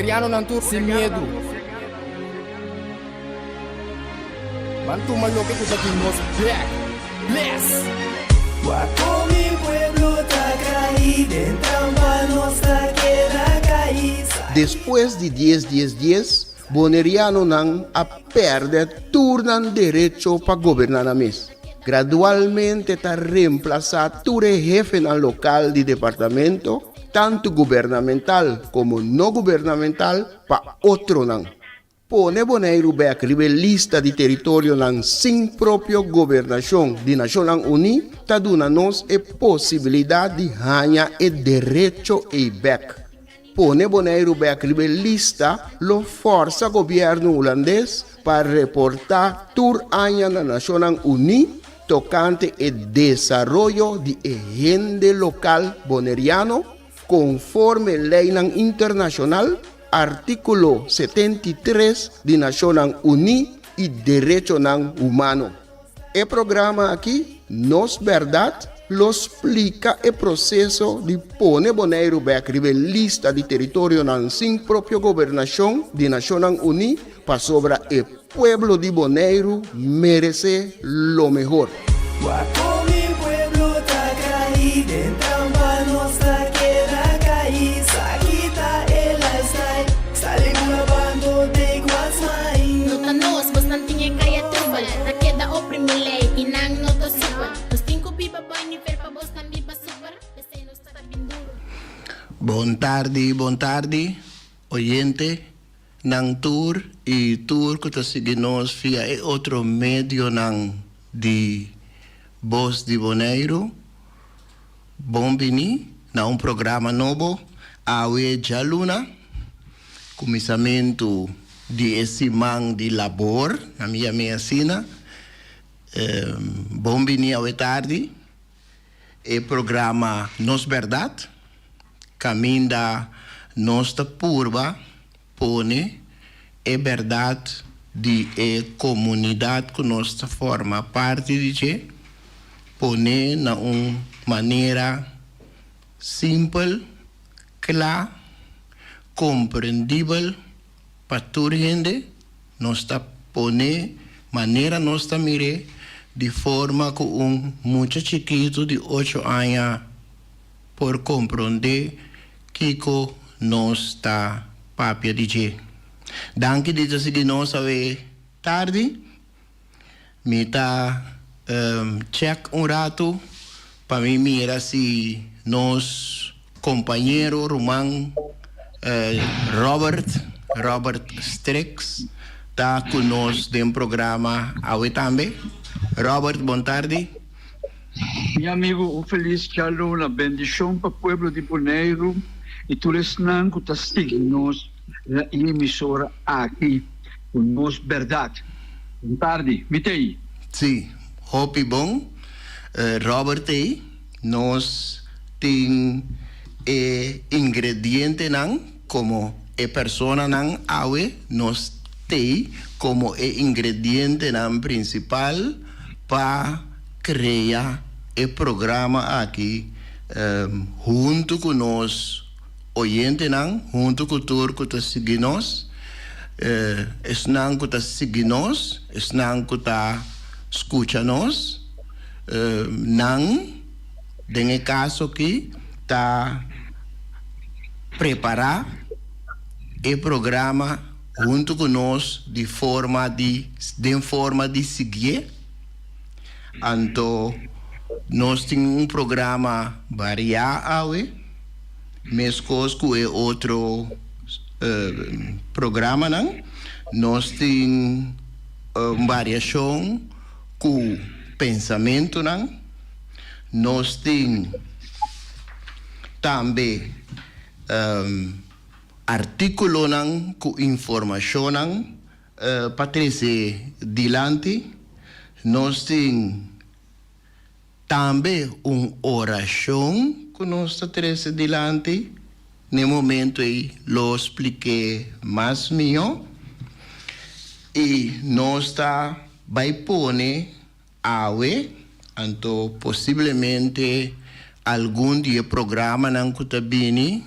Boneriano não tur sem medo. Bantu maloque que daqui nos back. Bless. Guaco mi pueblo está caído, en trampa nuestra queda caída. Depois de 10, Boneriano não a perde turnan direito para governar a mês. Gradualmente está reemplazado todo jefe no local de departamento, tanto governamental como não governamental, para outro não. Pone Bonaire back lista de território não sem própria governação de Nações Unidas, está dando nos a possibilidade de ganhar o direito e back. Pone Bonaire back lista lo força governo holandês para reportar tour año na Nações Unidas tocante o desenvolvimento de agenda local boneriano conforme lei internacional artículo 73 de Nações Unidas e direito humano. O programa aqui, Nos Verdade, lo explica o processo de pôr Bonaire back lista de território sem própria governação de Nações Unidas para sobre o pueblo de Bonaire merece lo mejor. Guaco mi pueblo está caído, en trampa nuestra queda caída. Quita el lifestyle, sale grabando de Guasmay. Nota nos, bastante niya kaya trubal. Na queda oprimulay, inang nota super. Nos tinko biba boy ni fel pa boss kan biba super. Desde nos está binduro. Bom tarde, oyente, ng tour e tour que está seguindo via outro meio de Voz de Bonaire. Bom-vindo na programa novo, Awe Jaluna, começamento de esse man de labor, na minha sina. Bom-vindo ao tarde, o programa Nos Verdade, caminho da nossa curva, pone é verdade de comunidade que nós forma parte de pone na maneira simples, clara, compreendível para toda gente. Nós pone maneira nós mire de forma que muito chiquito de 8 anos por compreender que nós está papia DJ. Danke de seguir nós a tarde. Me tá check rato para mim mira se nós companheiro Roman Robert Strix tá conosco de programa ao também. Robert, boa tarde. Meu amigo, feliz Jaluna, bendição para o povo de Bonaire e todos os que estão seguindo na emissora aqui, com Nos Verdade. Boa tarde, mitei. Sim, hope bom. Robert, nós tem ingrediente como persona awe, nós tem como ingrediente principal para criar o programa aqui junto com nós oyente junto com o tour que está seguindo nós esnan que está seguindo nós esnan que está escuta nós nesse caso aqui está preparar o programa junto com nós de forma de seguir. Então nós temos programa variado, mesmo com outro programa, nós temos variação com pensamento, nós temos também artículo com informação para trazer adiante. Nós temos também uma oração que nós trazemos adiante. No momento aí, eu expliquei mais melhor. E nós vai pôr awe, então possivelmente algum dia programa não que está bem,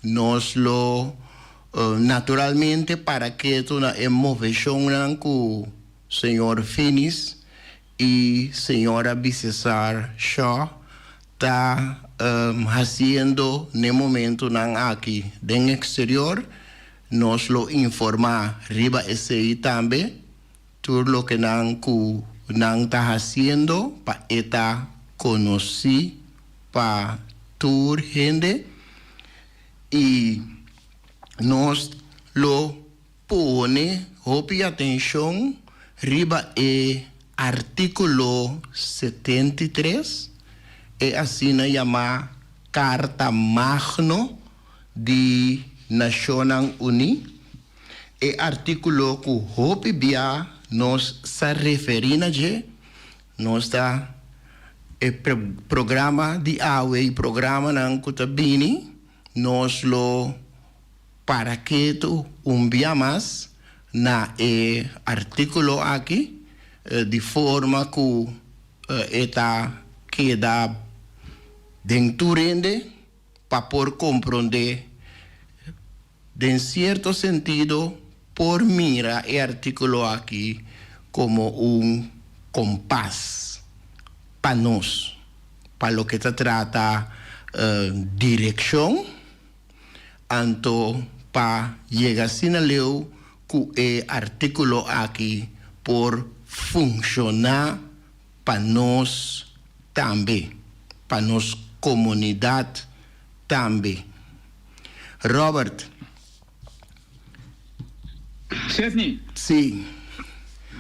nós lo naturalmente, para que esto na emoção com o senhor Finis e senhora Bicesar Shaw está fazendo no momento aqui no exterior. Nos lo informa riba esse também tudo lo que não está fazendo para eta conhecer para toda gente e nos lo pone hopi atenção riba artículo 73 assim chama Carta Magno de Nações Unidas artículo que hopi bia nos se referindo a nos da programa de AWE e programa ng Kutabini nos lo para que tu dia mais na artículo aqui de forma que eta queda dentro para por compreender de certo sentido por mira artículo aqui como compás para nós, para lo que se trata direção, anto para llegar sin leu que artículo aqui por funcionar para nós também, para nós comunidade também. Robert. Sidney. Sim.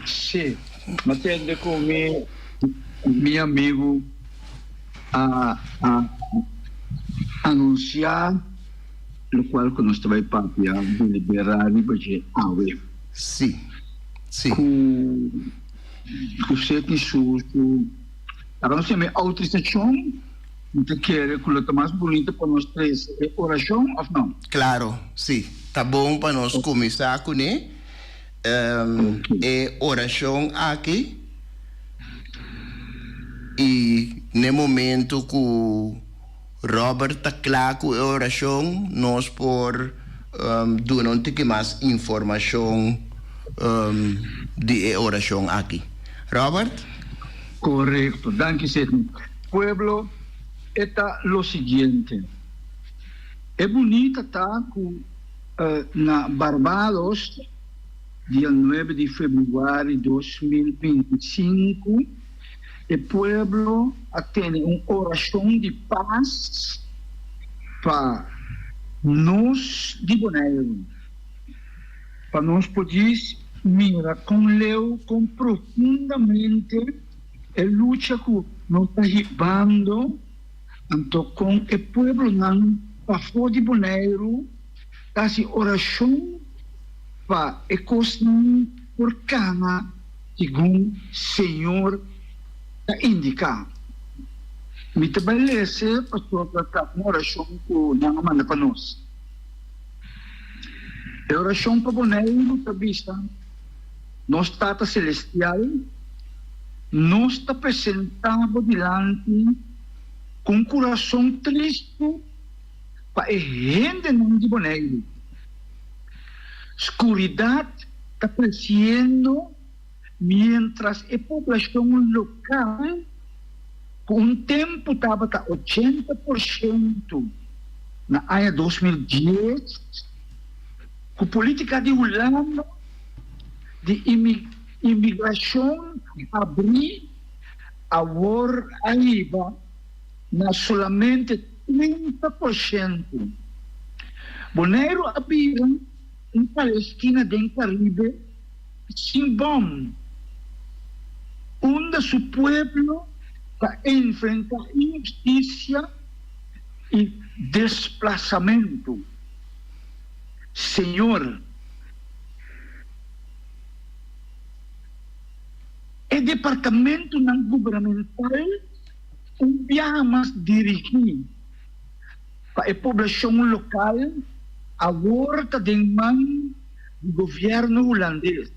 Sim. Matende com meu amigo a anunciar o qual que nós vai papiar de liberar e bater AWE. Sim. Sim. Com sete susto. Agora nós temos autorização. Você quer que o mais bonito para nós três é oração ou não? Claro, sim. Tá bom para nós começar com ele. Oração aqui. E no momento que o Robert está claro com a oração, nós por dar um pouco mais informação de oração aqui. Robert? Correcto, danke Sidney. Pueblo, está lo siguiente. É bonita tá na Barbados, dia 9 de fevereiro de 2025, o pueblo tem uma oração de paz para nós de Bonaire, para nós poder mirar com leu, com profundamente a luta que nós está ribando, então com o pueblo não para fora de Bonaire, assim oração para a coisa por cana, segundo o Senhor indicar. Me estabelece pastor para uma oração que não manda para nós. A oração para Bonaire está vista. Nosso Tata Celestial nos está apresentando diante com coração triste para a gente não de Bonaire. Escuridade está crescendo mientras a população local com um tempo estava a 80% na área 2010 com política de Holanda de imigração abrir agora arriba na solamente 30%. Bonaire abriram em Palestina do Caribe sem bom, onde seu povo para enfrentar injustiça e desplazamento. Senhor, o departamento não governamental envia mais dirigir para a população local agora está em mão do governo holandês.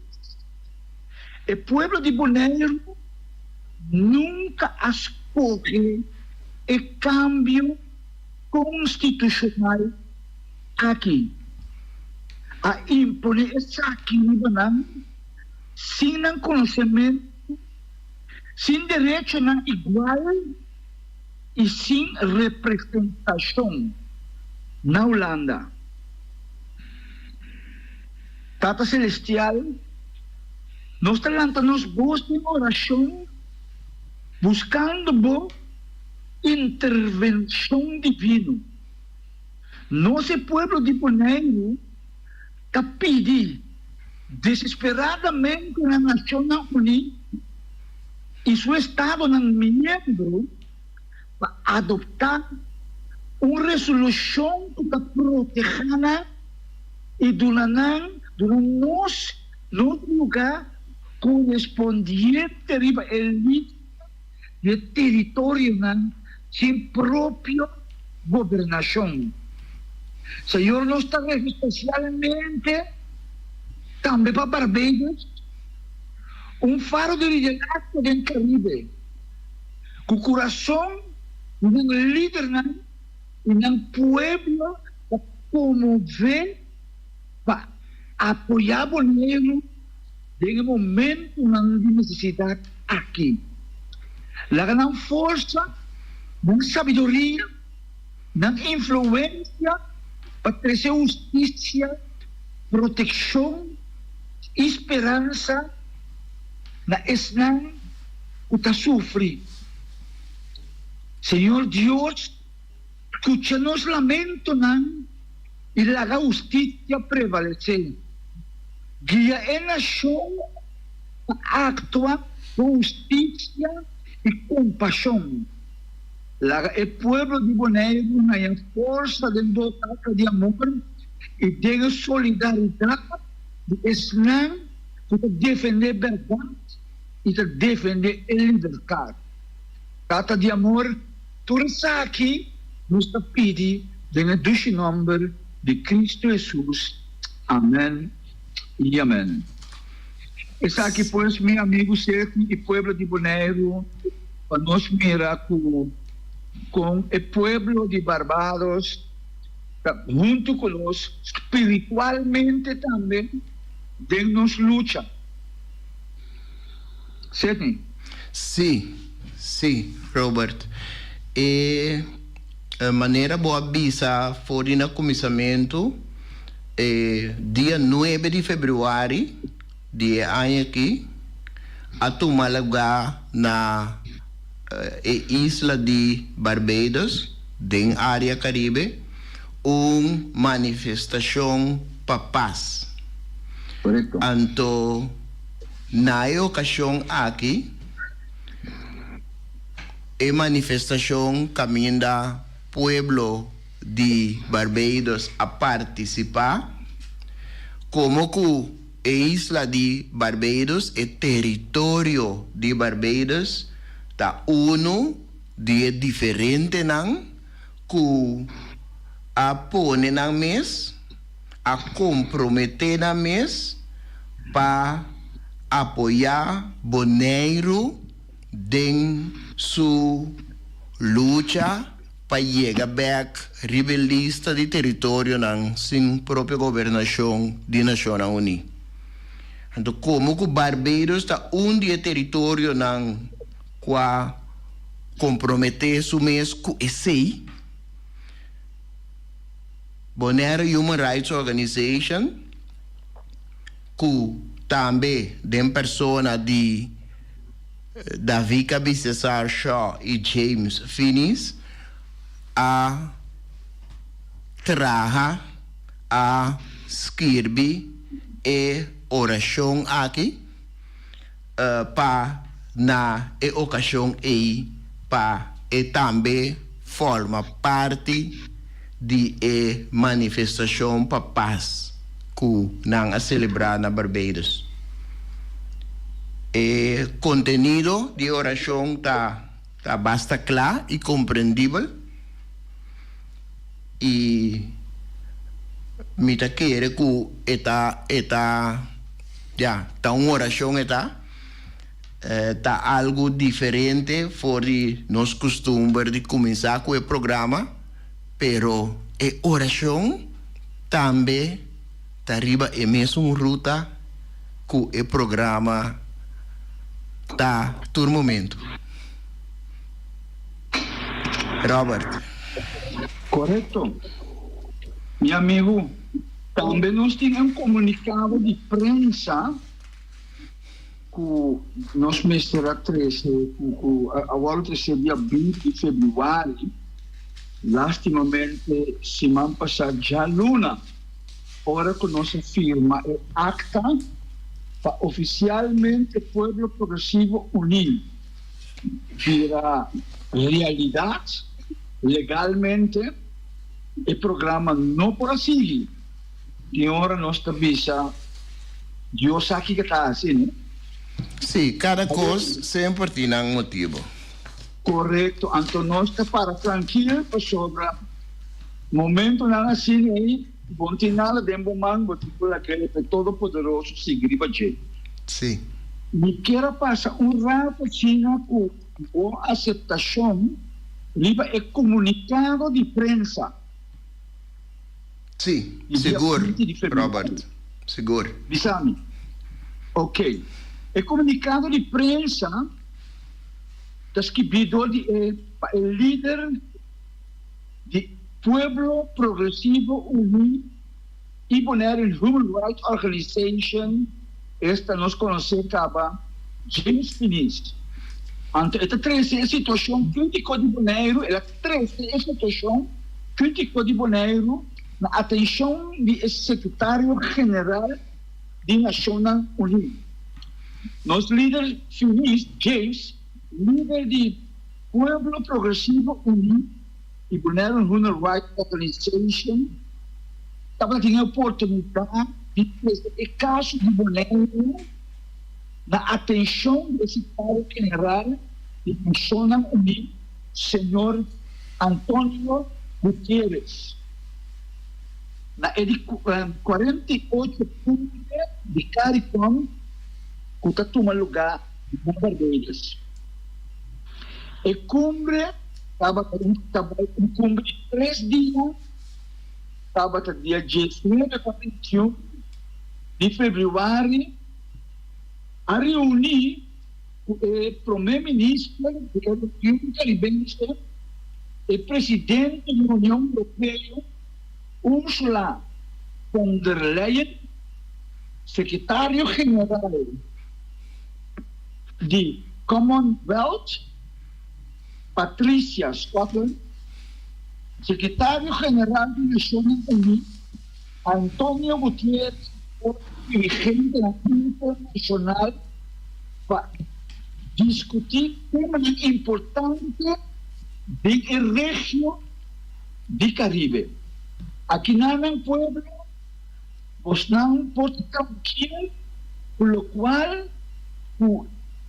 O povo de Bonaire nunca escolhe o câmbio constitucional aqui. a impor essa aqui sem não conhecimento, sem direito não igual e sem representação na Holanda. Tata Celestial, nós talantamos vos em oração, buscando bo intervenção divina. Nosso povo de Bonaire está pedindo desesperadamente na Nações Unidas e seu Estado não membro para adotar uma resolução para proteger e donar nosso lugar correspondente à elite de território sem própria governação. Senhor, nós estamos especialmente também para Barbados, faro de liderazgo do Caribe, com o coração de um líder e um povo para promover, para apoiar o negro em momento de necessidade aqui. La gran força, na sabedoria, na influência, para trazer justiça, proteção, esperança, na esnan que está sofrendo. Senhor Deus, escucha nos lamento e la justiça prevalecer. Guia a nação para actuar com justiça e compaixão. O povo de Bonaire tem força de dotar de amor e de solidariedade de Islam para defender a verdade e para defender a liberdade. Trata de amor, tudo isso aqui nos pede em nome de Cristo Jesus. Amém e amém. Essa aqui, pois, meu amigo Sergi e povo de Bonaire, para nós mirar com o povo de Barbados, junto conosco, espiritualmente também, de nos luta. Sergi? Sim, Robert. E a maneira boa bisa foi no começamento, dia 9 de fevereiro, dia ano aqui, a tomar lugar na isla de Barbados, da área Caribe, uma manifestação para paz. Correto. Então, na ocasião aqui, a manifestação caminha pueblo de Barbados a participar, como que a isla de Barbados, o território de Barbados, está de diferente não, que a pôr na mesa, a comprometer na mesa, para apoiar Bonaire em sua luta para chegar back rebelista de território sem própria governação de Nações Unidas. Então, como que Barbados está de território para comprometer su mês com esse Bonaire Human Rights Organization, que também tem pessoas de David César Shaw e James Finis a trabalhar a escrever e oração aqui para na ocasião aí para também forma parte de manifestação para paz que não a celebrar na Barbados. O conteúdo de oração está bastante claro e compreendível e me quer que está uma oração está algo diferente fora de nosso costume de começar com o programa, pero a oração também arriba a mesma ruta que o programa está todo momento. Robert. Correto. Meu amigo, também nós tínhamos um comunicado de prensa que nós mistura 13, agora terceiro dia 20 de fevereiro, lastimamente, semana passada, já Luna, hora que nossa firma é acta para oficialmente Pueblo Progresivo Unido virar realidade legalmente o programa não por assim. De hora nós avisa, Deus aqui que está assim, né? Sim, cada coisa sempre tem um motivo. Correto, então nós está para tranquilo, para sobre momento não assim aí, bom tem nada de bom mango, tipo aquele todo poderoso seguir para gente. Sim. Me quero passar rato China com boa aceitação, liba é comunicado de prensa. Sim, E seguro, dia 20 de fevereiro. Robert. Seguro. Bisami. Ok. É comunicado de prensa describido de o líder de Pueblo Progresivo Unido e Bonero Human Rights Organization, esta nós conhecemos como James Finis. Então, esta é a situação crítica de Bonero, ela traz a situação crítica de Bonero na atenção do secretário-geral de Nações Unidas. Nosso líder Finis, James, líder de Pueblo Progresivo Unido e Bonero Human Rights Organization, estava tendo a oportunidade de trazer o caso de Bonero na atenção do secretário-geral de Nações Unidas, senhor Antônio Gutierrez. Na 48 pontos de CARICOM, que está tomando lugar em Barbeiras. A cumbre estava em cumbre de 3 dias, estava no dia 19 a 21 de fevereiro, a reunir o primeiro-ministro da União Caribense, o presidente da União Europeia, Ursula von der Leyen, secretário-geral de Commonwealth, Patricia Scotland, secretário-geral de Nações Unidas, Antônio Gutierrez, dirigente internacional, para discutir temas importantes da região do Caribe. Aqui não pueblo, vos não pode tranquilo, por lo qual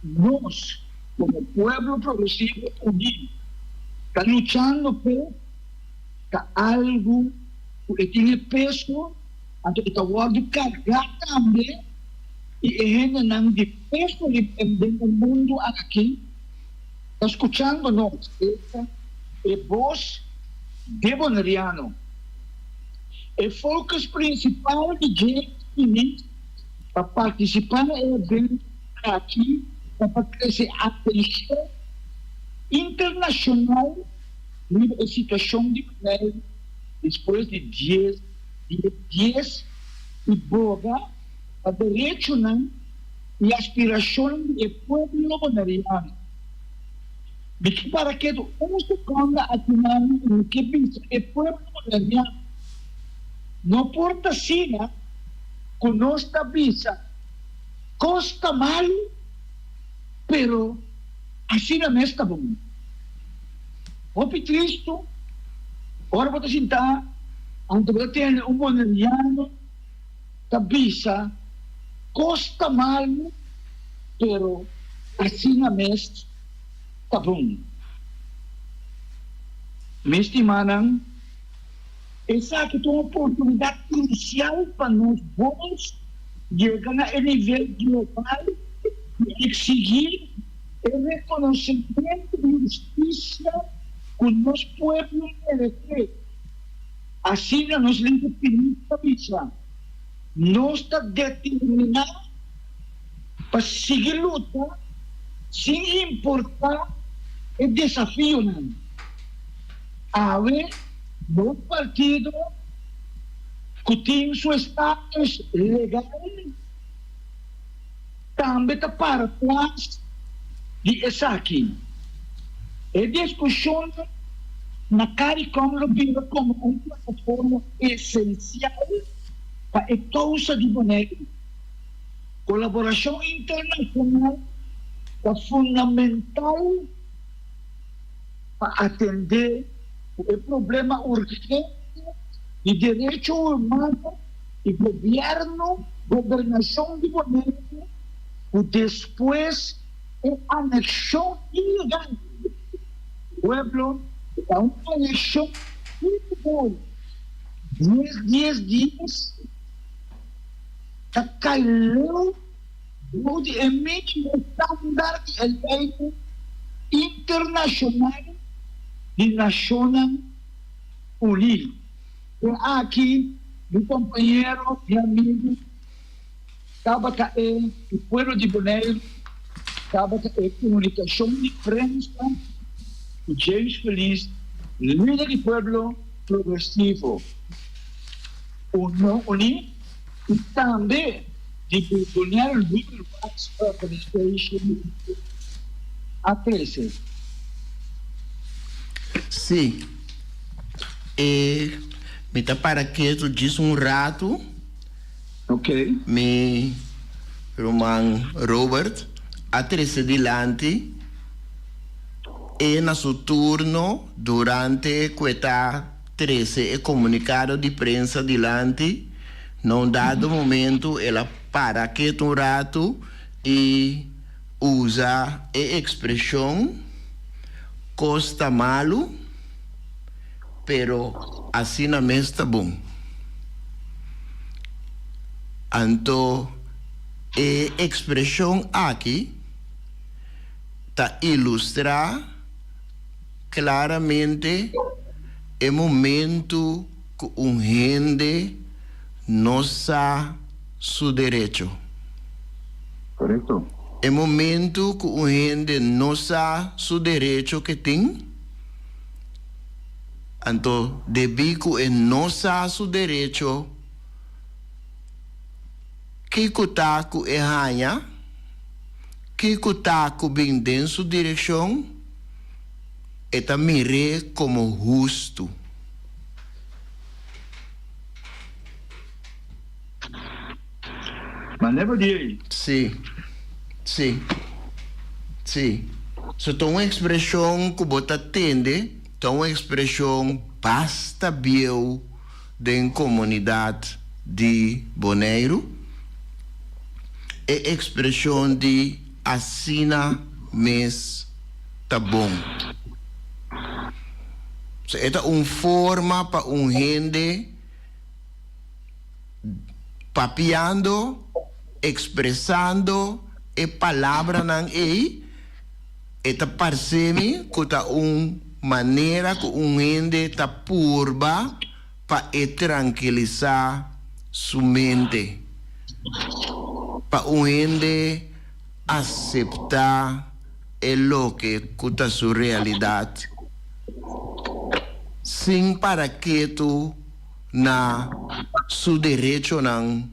nós, como Pueblo Progresivo Unido, está lutando por algo que tem peso, então está guardando carregar também, e ainda não de peso do mundo aqui, está escutando nós, essa é voz de Boneriano. O foco principal de James para participar no evento aqui, para crescer a atenção internacional na situação de Bonero depois de 10 e boga a direito e aspiração do povo boneriano. Para que um segundo atinamos no que pensa o povo boneriano não porta sina com nossa visa costa mal, pero assim não está bom. Hopi Cristo, ora você sentar, ante você tem boneriano, da visa costa mal, pero assim não está bom. Me estimaram, essa é uma oportunidade crucial para nós bons chegar a nível global e exigir o reconhecimento de justiça que o nosso povo merece. Assim, nós lemos a visa. nós está determinado para seguir luta sem importar o desafio. Ave, bom partido, que tem seu status legal, também está para trás de aqui. A discussão na CARICOM lo vive como uma plataforma essencial para a causa de Bonaire. Colaboração internacional é fundamental para atender o problema urgente de direito humano e governação de Bonaire, e depois a anexão ilegal. O pueblo é uma anexão ilegal. 10 dias está caindo de emitir estándar de lei internacional de Nações Unidas. Aqui, meu companheiro e amigo, estava o povo de Bonaire, estava a comunicação de imprensa, o James Feliz, líder do povo progressivo, Unido, e também de Bonaire Human Rights Organization, a 13. Sim. Me tá para que tu disse rato. Ok. Mi irmão Robert, a 13 dilante, e na seu turno, durante questa 13 e comunicado de prensa dilante, num dado momento, ela para que tu rato e usa a expressão costa malo, pero assim na mesa está bom. Então, a expressão aqui está ilustra claramente o momento que gente não sabe seu direito. Correto. É momento que gente não sabe seu direito que tem. Então, devido que não sabe seu direito, que taco é ranha, que taco bem dentro sua direção, é também como justo. Mas leva de aí. Sim. Se tem uma expressão que você atende, tem uma expressão basta bem da comunidade de Bonaire, é expressão de assina mês tá bom. É uma forma para gente papiando, expressando a palavra não é, eta parece-me que está uma maneira que gente está purba para tranquilizar sua mente, para gente aceitar o que está sua realidade, sem para que tu na seu direito não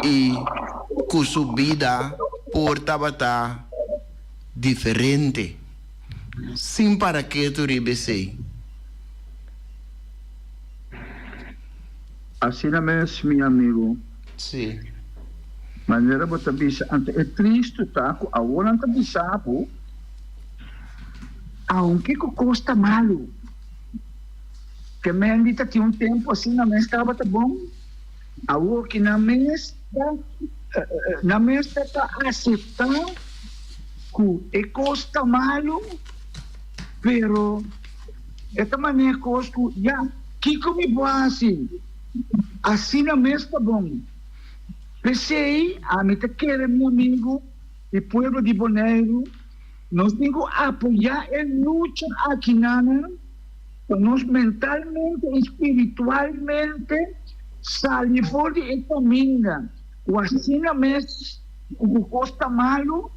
e que sua vida porta diferente, sem para que tu ribese. Assim mesmo, meu amigo. Sim. Maneira bota bisa ante é triste tá com a hora ante bisapo aunque que custa malo que me andita tinha tempo assim na mesa estava tá bom a hora que na mesa tá aceitar que é custa malo pero esta maneira costa já que como assim na mesa tá bom. Pensei, a mim te quer, meu amigo, e povo de Bonaire, nós temos que apoiar a luta aqui, nós mentalmente, espiritualmente, sali for di ekaminga, wasina mes kukosta malo,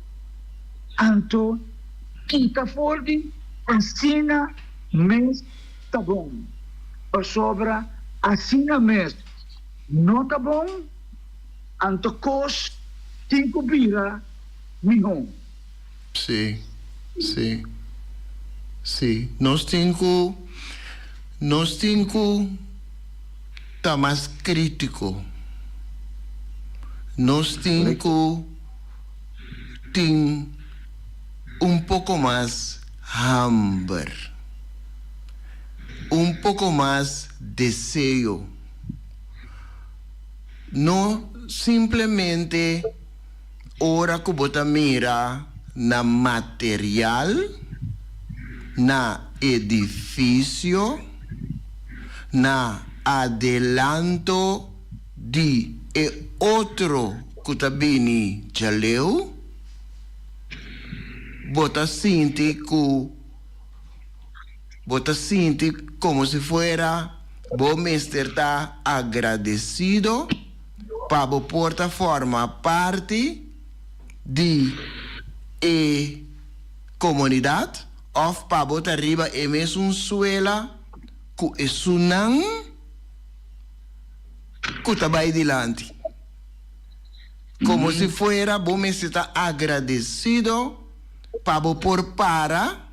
anto kita for di asina mes tabong. Pasobra asina mes no tabong, anto kos 5 bira mihong. Sí, sí, sí. Nos tengo está más crítico. Nos tengo un poco más hambre, un poco más deseo. No simplemente ora que bota mira na material, na edificio, na adelanto di outro que tabini jaleu, bota sinti como si fuera bo mister ta agradecido para bo porta forma parte di comunidade of para bota arriba e mesmo suela ku esunan ku tabai dilante como si fuera bo mister ta agradecido para bo por para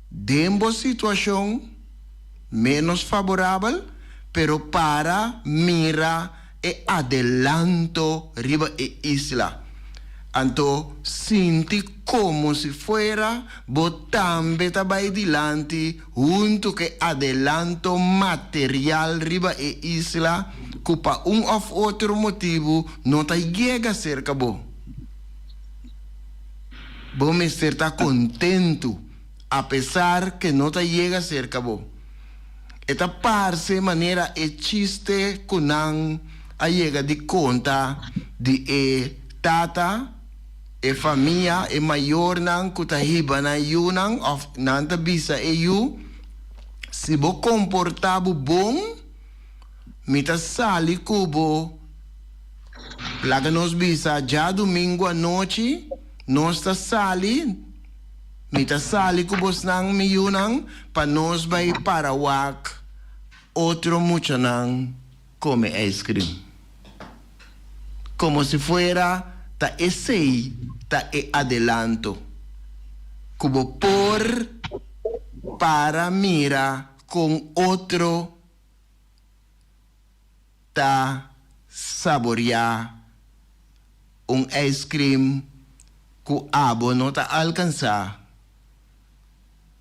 dembo situação menos favorável, pero para mira e adelanto riba e isla. Anto sinti como si fuera botambe tabai dilante junto que adelanto material riba e isla cupa of outro motivo não ta llega cerca bo. Bo me está contento apesar que não ta llega cerca bo. Esta parse maneira e chiste kunang a llega de conta de tata e família e maior nang kutahiba na yunang of nanta bisa yu si bo comportabo bom mita sali kubo laga nos bisa já domingo à noite nós ta sali mita sali kubos nang miyunang pa nos bay parawak outro mucho nang come ice cream como si fuera ta ese ta e adelanto cubo por para mira con otro ta saborear un ice cream ku abo no ta alcanza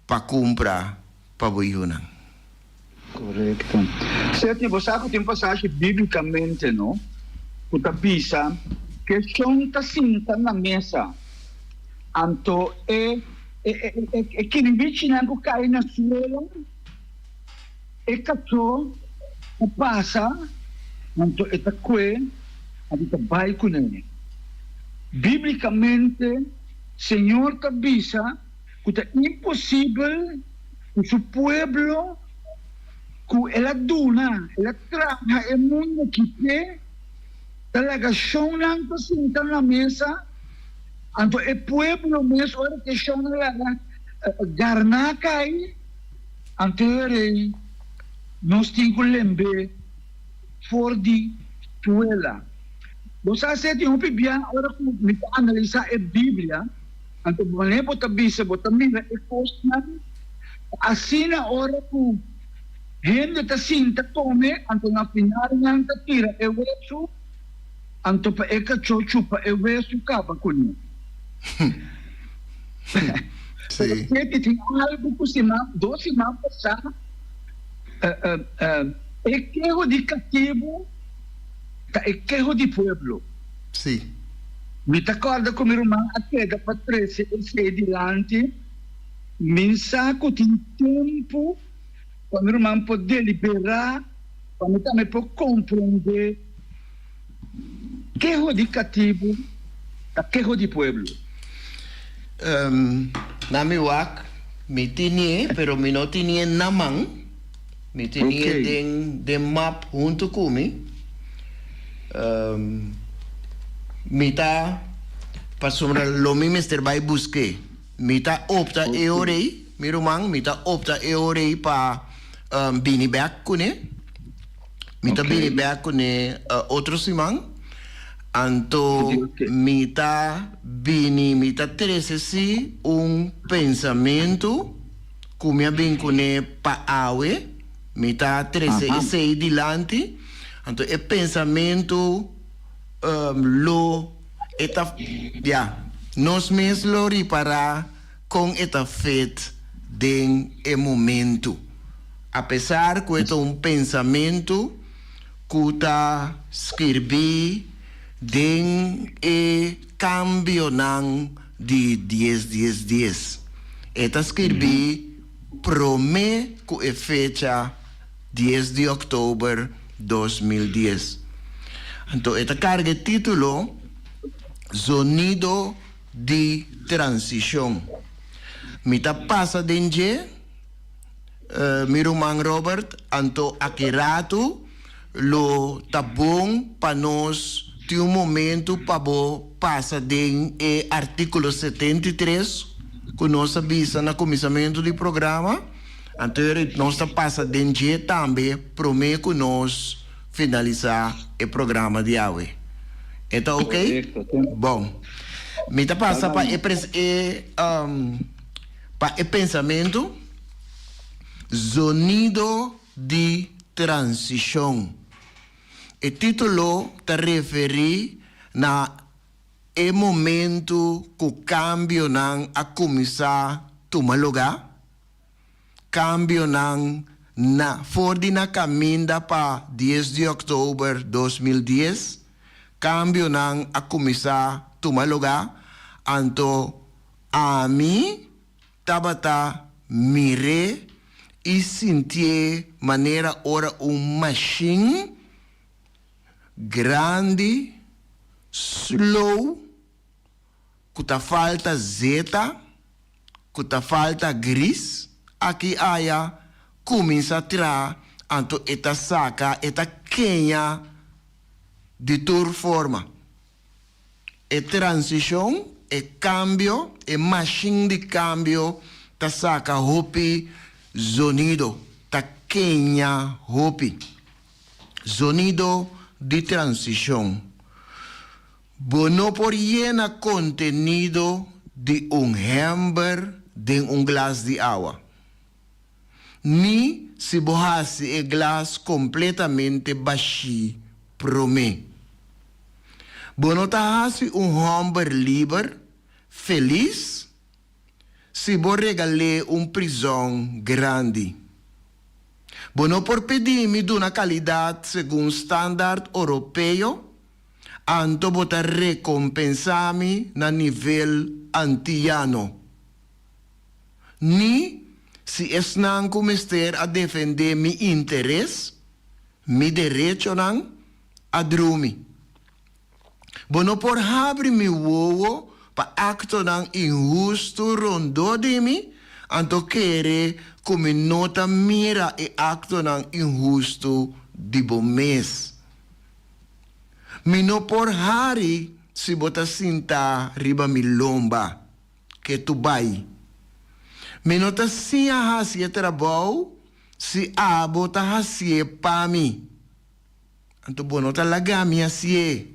pa comprar pa boyunan. Correcto. Certo, você sabe que tem passagem biblicamente, não? O tapisa que são tacinta na mesa. Anto que ninguém não cai na suela. E cato o passa, anto eta que a dita vai com ele. Biblicamente, Senhor tabisa que é impossível que o seu pueblo que ela duna, ela traga o mundo que tem talaga siya nang pasinta na mesa anto e pueblo mesmo ora que siya na garnakay anto ere nos tingulembe for di tuela. Bosa sa ti hupi biya ora ko nita-analisa e Biblia anto malebo tabisa botamina e post na asina ora ko gente ta sinta tome anto na finale nang tatira e weso anto pa eka chupa e weso kapa kunyo. Sí. Porque tem algo que se mapa, 12 mapas sa equejo de cativo ta equejo de pueblo. Sí. Mi t'accorda come romano a te da patrese e sei dilante min saco di tempo quando romano può deliberare quando também può comprendere quejo de cativo ta quejo de pueblo. Nami wak mi tinie pero mi no tinie namang Me tinha den map junto comigo. Mita pasumra lomi mister vai busque. Mita opta eorei, mirumang mita opta eorei pa bini back kune. Mita bini back kune outro simang. Anto mita bini mita trece si pensamento kumia bin kune pa awe. Mita trece sei dilante. Anto pensamento lo eta nos mes lo ripara con eta fet den momento. A pesar que é pensamento que ta escrevi den cambio nang de 10. Eta escrevi prome que fecha 10 de outubro 2010. Então, esta carga título Sonido de Transição. Mita passa denje, mirumang Robert, anto akirato, lo tabong panos de momento pabo passa den artículo 73, que nós avisa na começamento do programa. Anterior, nós passa denje também, promete que nós finalizar o programa de hoje. Está ok? Bom. Me tá passa para o pensamento Sonido de Transição. O título está referi na momento que o cambio não a começar a tomar lugar. Cambio não voor na caminda para 10 de outubro 2010, cambio nang a começar tomar lugar, anto a mim tabata mire e sentir maneira ora machine grande, slow, que tá falta zeta, que tá falta gris, aqui aya começa a tirar anto eta saca eta quenha de toda forma. E transição, e cambio, e machine de cambio, ta saca hopi sonido, ta quenha hopi. Sonido de transição. Bono por llena contenido de hamburger de glas de agua. Ni se borrasse o glas completamente baixo pro mim. Bono tahasi hamburger livre, feliz, se bo regale prisão grande. Bono por pedir-me de uma qualidade segundo standard europeu, anto bota recompensar-me na nível antiano. Ni se esnan comester a defender mi interesse, mi direito nan a drumi. Bono por abrir mi wowo pa acto nan injusto rondo de mi, anto quere come nota mira e acto nan injusto di bomes. Mi no por hari si bota sinta riba mi lomba, que tu bai. Me nota si a hasie trabalho, si a bota hasie pa mi. Anto bonota lagami hasie.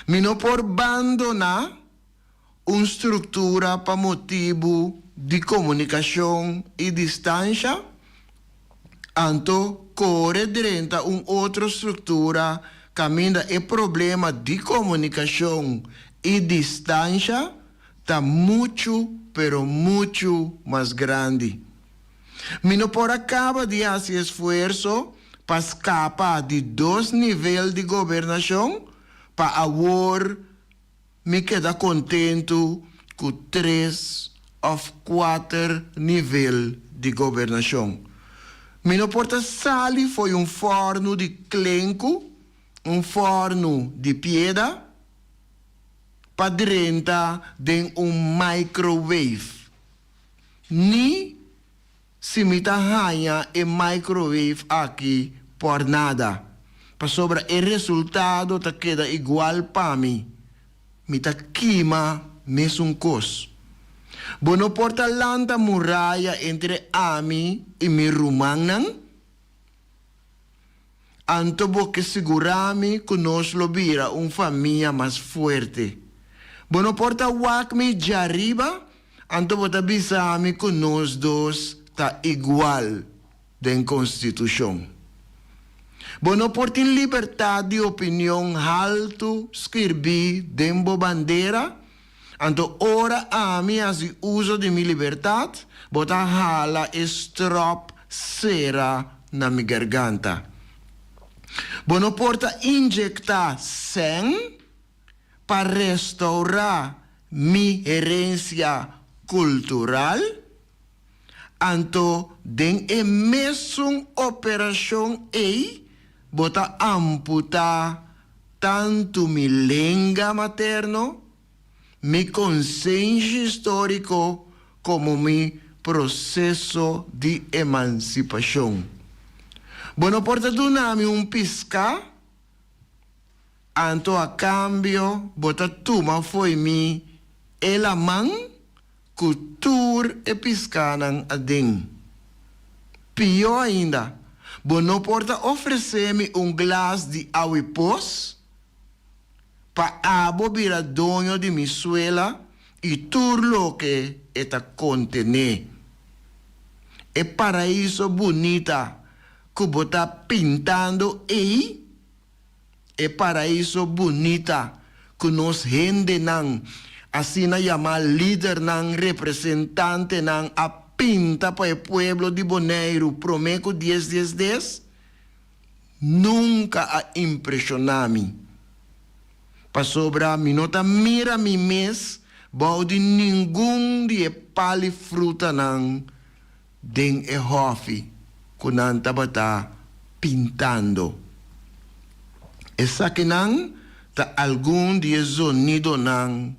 Me no por abandonar estrutura pa motivo de comunicação e distância. Anto corre dentro outra estrutura caminha e problema de comunicação e distância tá muito pero muito mais grande. Me não por acaba de fazer esforço para escapar de 2 níveis de governação para agora me queda contente com 3 ou 4 níveis de governação. Me não porta sali foi forno de clenco, forno de pedra, para dentro de microwave. Ni se me tá ganha e microwave aqui por nada. Para sobra o resultado tá queda igual para mim. Me tá queima mesmo cos. Bono porta lanta muralha entre ami e mi rumanan. Anto bo que segurami que nos lo vira família mais forte. Bono porta wak mi jariba. Anto bo tabisami que nos dos tá igual den Constituição. Bono porta in liberdade de opinião alto escrevi dembo bandeira. Anto ora ami as uso de mi liberdade, bota hala strop cera na mi garganta. Bono porta injectar sangue para restaurar mi herencia cultural. Anto den e mesmo operação bota amputar tanto mi língua materno, mi consciência histórico como mi processo de emancipação. Bueno, porta dunami pisca, anto a cambio, bota tuma foi mi elaman, cultura e piscanan ading. Pior ainda, bueno, porta oferecer-me glas de aguipos, pa abo vira dono de mi suela e turlo que eta contene. E paraíso bonita que bota pintando e paraíso bonita que nos rende nan assim na chama líder nan representante nan a pinta para o pueblo de Bonaire prometo 10 nunca a impressionar-me. Para sobra, mi nota mira mi mes, bau de nenhum de pali fruta nan den e hofi, kunan tabata pintando. Essa que nan ta algum de sonido nan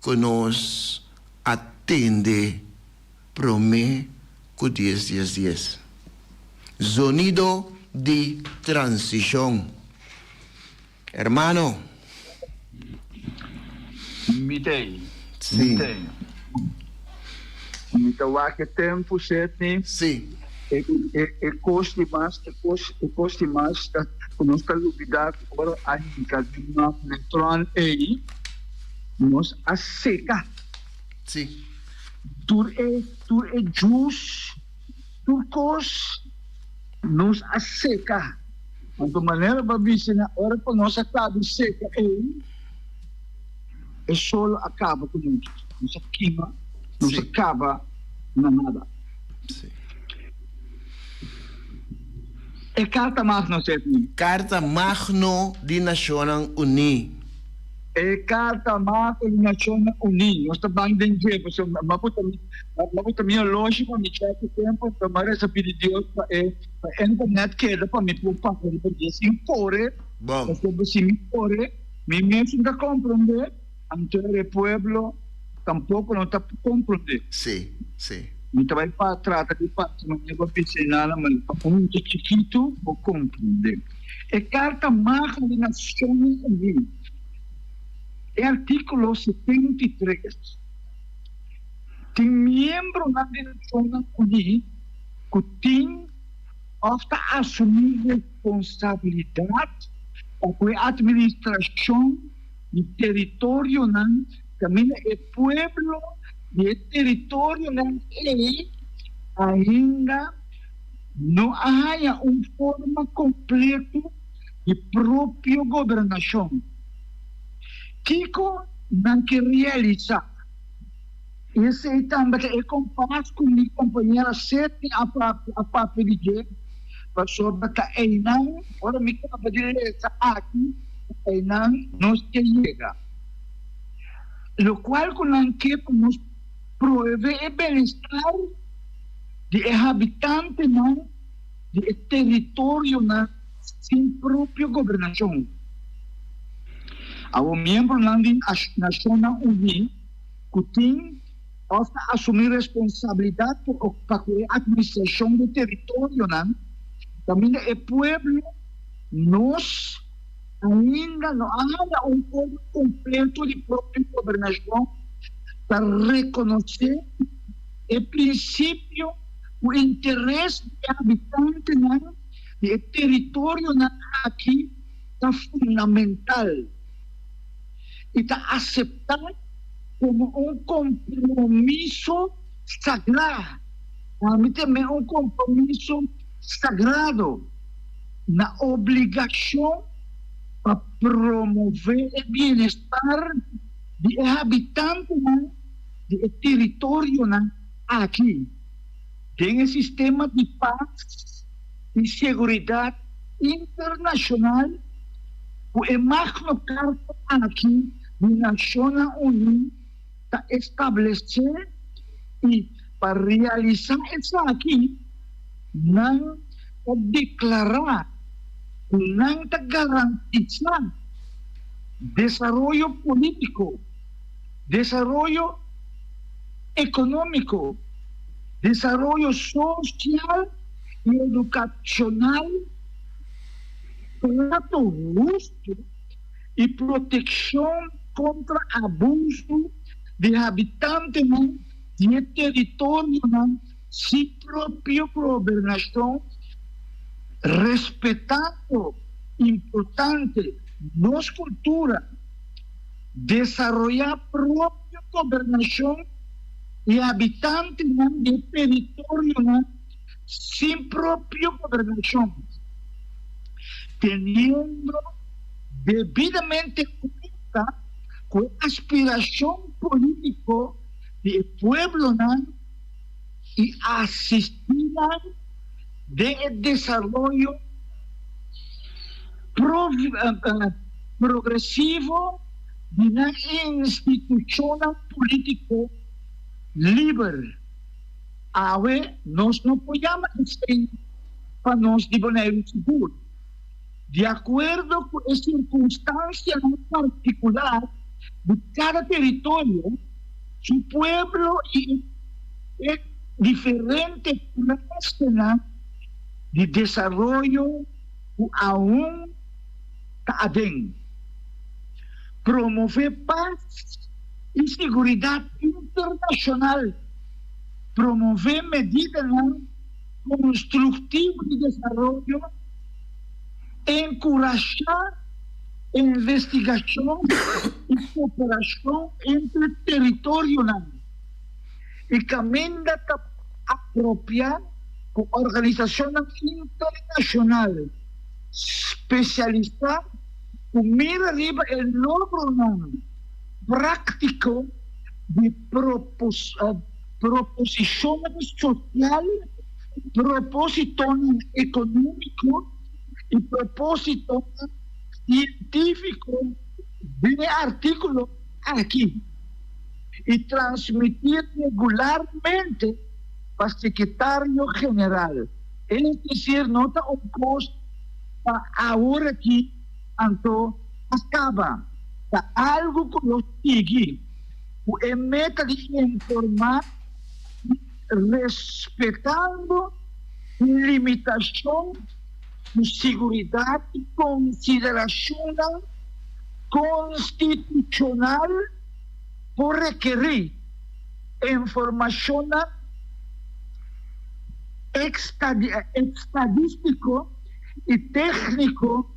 que nos atende prome com 10. Sonido de transição. Hermano, Me tem. sim, Me tá que tempo certo, sim, e custe mais, conosco a lugar agora a indicar de uma neutron aí, nos a seca. sim, Tur é jus, turcos, nos a seca. De maneira para ver na hora para nós acaba seca aí, o sol acaba com nos queima, nos Sim. acaba na nada. sim. É carta magna, certo? Carta Magno de Nações Unidas. É carta magna das Nações Unidas. Nós estamos bem de tempo, mas minha lógica, me chega o tempo, para essa pedido para internet que dá para me preocupar com isso, impor, Bom, porque se impor, me mesmo não compreender, ante o pueblo tampouco não está compreender. sim, sim. Me trabalho para tratar de parte, mas não vou pensar nada, mas para um chiquito vou compreender. É carta magna das Nações Unidas. É artículo 73. Tem membro das Nações Unidas que tem ofta assumir responsabilidade para a administração do território também é pueblo de território ainda não há uma forma completa de própria governação. Kiko não quer realizar. Esse é também é compasso com minha companheira sete a papel de para sobre que não, ora me acaba de essa aqui, não se chega. Lo qual não quer nos prover o bem-estar de habitante de território sem própria governação. Ao membro das Nações Unidas que tem hasta asumir responsabilidad para la administración del territorio, ¿no? También el pueblo nos ainda no haya un pueblo completo de propia gobernación para reconocer el principio o interés del habitante, ¿no? Del territorio, ¿no? Aquí está fundamental y está aceptado como un compromiso sagrado. A mí también un compromiso sagrado, una obligación para promover el bienestar del habitante del territorio aquí, en el sistema de paz y seguridad internacional, el Magna Carta aquí de Naciones Unidas para establecer y para realizar eso aquí, no declarar, no garantizar desarrollo político, desarrollo económico, desarrollo social y educacional, trato justo y protección contra abuso de habitantes del territorio sin propia gobernación, respetando, importante, dos culturas, desarrollar propia gobernación y habitantes del territorio sin propia gobernación, teniendo debidamente cuenta con aspiración política del pueblo y asistir del desarrollo progresivo de una institución política libre. Ahora nos no podemos decir para nos disponer seguro. De acuerdo con las circunstancias particular de cada territorio, su pueblo y diferentes planes de desarrollo aún cadena. Promover paz y seguridad internacional, promover medidas constructivas de desarrollo, encorajar investigación y cooperación entre territorios y también apropiar con organizaciones internacionales especializadas con mira arriba el logro práctico de proposiciones sociales, propósitos económicos y propósitos científicos de artículos aquí y transmitir regularmente para el secretario general. Es decir, nota un costo para ahora aquí, tanto acaba para algo que lo sigue, en meta de informar, respetando limitación de seguridad y consideración constitucional por requerir información estadístico y técnico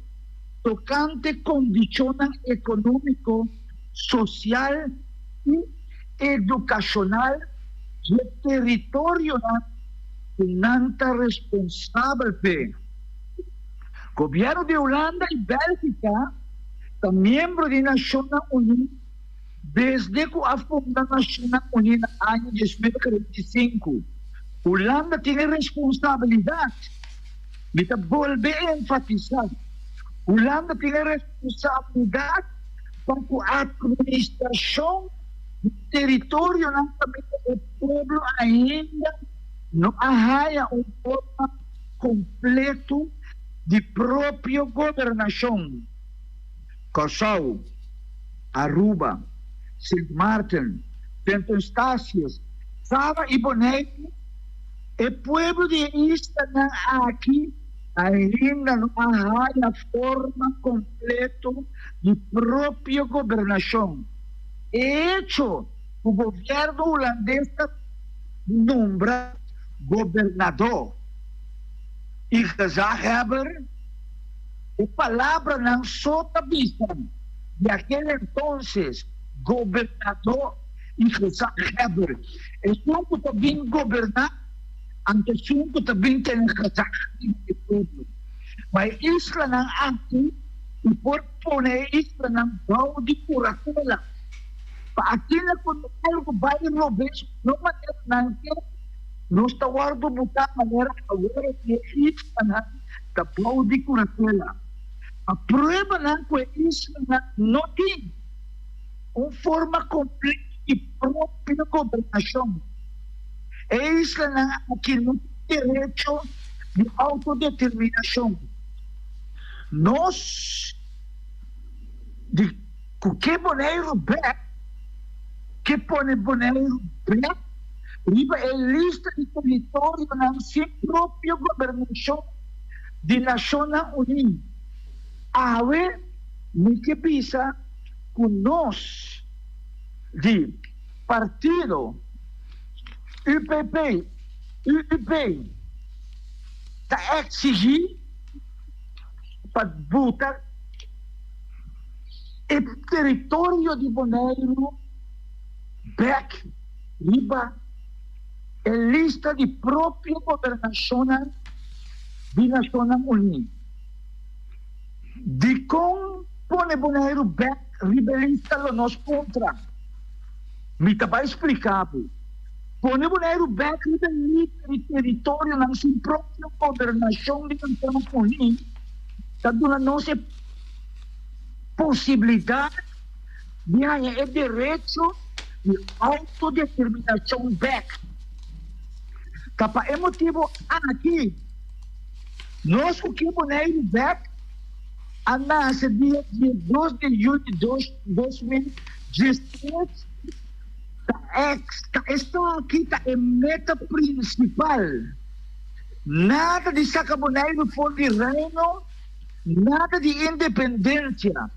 tocante condiciones económico, social y educacional del territorio nanta responsable. Gobierno de Holanda y Bélgica, miembro de Naciones Unidas, desde que a fundada Naciones Unidas año 2025, Holanda tiene responsabilidad de volver a enfatizar. Holanda tiene responsabilidad para la administración del territorio, el pueblo ainda no haya un forma completo de propia gobernación. Curaçao, Aruba, Sint Maarten, circunstancias. Saba y Boneiro, el pueblo de Isla aquí, ainda não há a forma completa de própria governação. Hecho, o governo holandês nombra governador. E Gezagheber, a palavra não só vista. De aquele entonces, governador e Gezagheber. É como também governar. Antes sungo também tem que tudo. Mas isla ng aqui, e por poner isla ng bau de Curacola. Pa aqui na algo vai robes, não maneira não que nós tawardo buta maneira agora que isla ng bau de Curacola. A prova ng que isla ng não tem uma forma completa de própria governação. É isso que não tem direito de autodeterminação. Nós, de que Boneiro Beck, que põe Boneiro Beck, riba é lista de território na sua própria governação de Nações Unidas. Awe, me que pisa com nós, de partido, UP, está exigir para botar o território de Boneiro back riba a lista de própria governação de Nações Unidas. De como põe Boneiro back riba a lista do nosso contra. Me está explicado. Põe Boneiro back riba a lista de território na sua própria governação de Nações Unidas. Está dando a nossa possibilidade de ganhar o direito de autodeterminação back. Capa é motivo aqui. Nós o que Boneiro back a nasce dia 2 de julho de 2017 está aqui é meta principal. Nada de saca Boneiro fora de reino, nada de independência.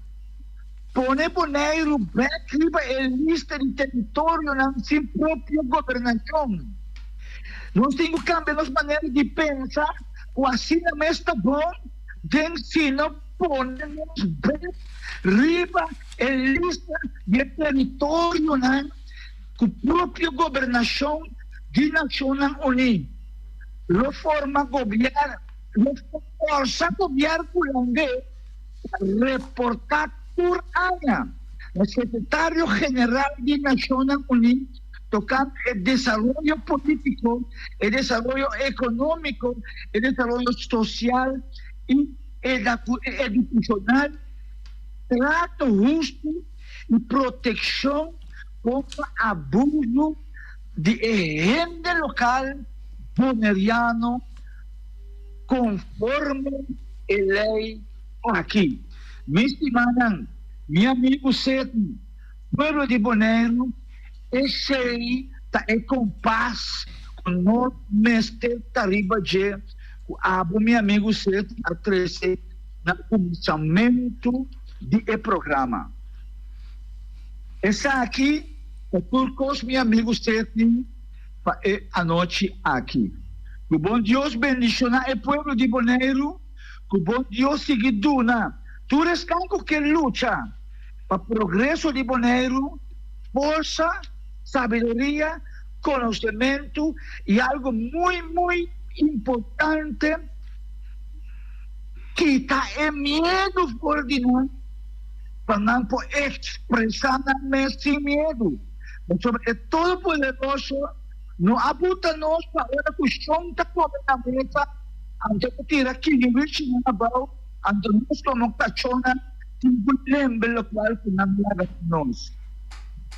Põe Boneiro back riba a lista de território na sua própria governação. Nós temos que cambiar nossa maneira de pensar, o assim não está bom, de ensino, ponemos back riba a lista de território na própria governação de Nações Unidas. Reforma governo, força governo holandês, reportar por ano, o secretário-geral de Nações Unidas, tocando o desenvolvimento político, o desenvolvimento econômico, o desenvolvimento social e educacional, trato justo e proteção contra abuso de renda local boneriano conforme a lei aqui. Minha estimada, meu amigo Sete, pueblo de Boneiro, esse aí está em compás com o mestre Tariba G, o meu amigo Sete, a 13, no começamento do programa. Essa aqui é por meu amigo Sete, a noite aqui. Que o bom Deus bendicionar o pueblo de Boneiro, que o bom Deus seguiduna. Tu rescanco que luta para o progresso de Boneiro, força, sabedoria, conhecimento e algo muito importante que está em medo por de nós, para não expressar sem medo. Sobre todo poderoso, não abuta nós para a questão da governança, antes de tirar que nível de nabal. Ando nós como cachona, lembra lo qual que não leva nós.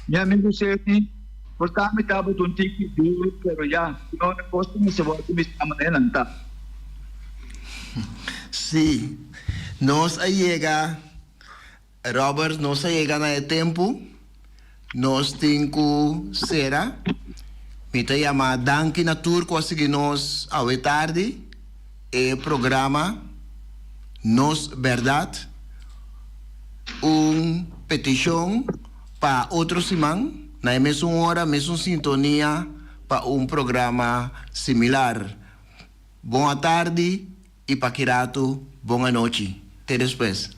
Meu amigo Sete, portanto, estava um tique duro, pero já, não posso me saber que me está manejando, tá? Sim, nós chega, Robert, nós chega no tempo nos tinku será. Me te llama Danke Natur, quase que nos a tarde. E programa Nos Verdad. Petición para otro simán. Na mesma hora, mesma sintonia para programa similar. Boa tarde e paquirato, boa noite. Até depois.